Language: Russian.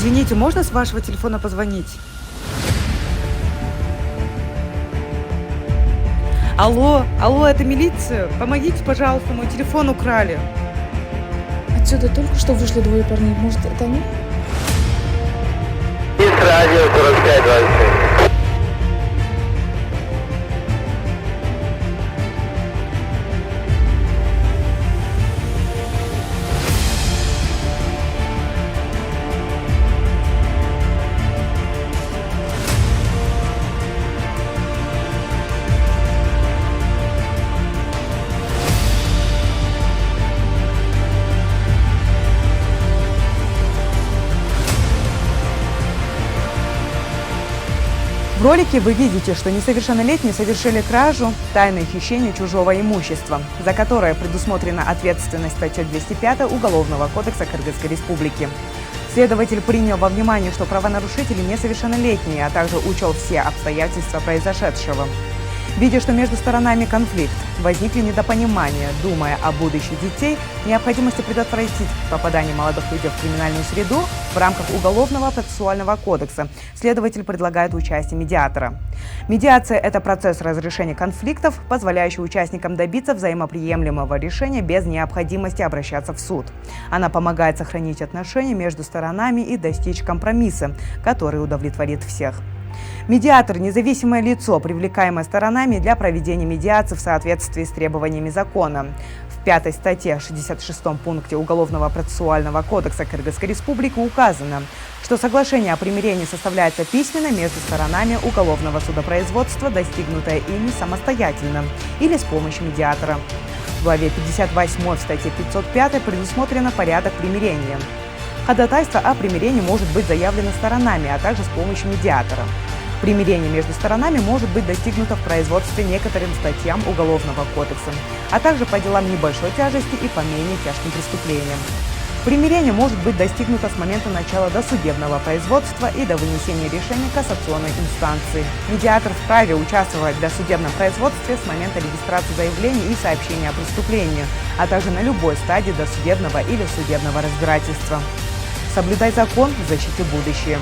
Извините, можно с вашего телефона позвонить? Алло, алло, это милиция? Помогите, пожалуйста, мой телефон украли. Отсюда только что вышли двое парней. Может, это они? Есть радио 45-26. В ролике вы видите, что несовершеннолетние совершили кражу, тайное хищение чужого имущества, за которое предусмотрена ответственность статьей 205 Уголовного кодекса Кыргызской Республики. Следователь принял во внимание, что правонарушители несовершеннолетние, а также учел все обстоятельства произошедшего. Видя, что между сторонами конфликт, возникли недопонимания, думая о будущем детей, необходимости предотвратить попадание молодых людей в криминальную среду в рамках Уголовного процессуального кодекса, следователь предлагает участие медиатора. Медиация – это процесс разрешения конфликтов, позволяющий участникам добиться взаимоприемлемого решения без необходимости обращаться в суд. Она помогает сохранить отношения между сторонами и достичь компромисса, который удовлетворит всех. Медиатор – независимое лицо, привлекаемое сторонами для проведения медиации в соответствии с требованиями закона. В 5 статье 66 пункте Уголовного процессуального кодекса Кыргызской Республики указано, что соглашение о примирении составляется письменно между сторонами уголовного судопроизводства, достигнутое ими самостоятельно или с помощью медиатора. В главе 58 в статье 505 предусмотрено порядок примирения. Ходатайство о примирении может быть заявлено сторонами, а также с помощью медиатора. Примирение между сторонами может быть достигнуто в производстве некоторым статьям Уголовного кодекса, а также по делам небольшой тяжести и по менее тяжким преступлениям. Примирение может быть достигнуто с момента начала досудебного производства и до вынесения решения кассационной инстанции. Медиатор вправе участвовать в досудебном производстве с момента регистрации заявления и сообщения о преступлении, а также на любой стадии досудебного или судебного разбирательства. Соблюдай закон, защити будущее.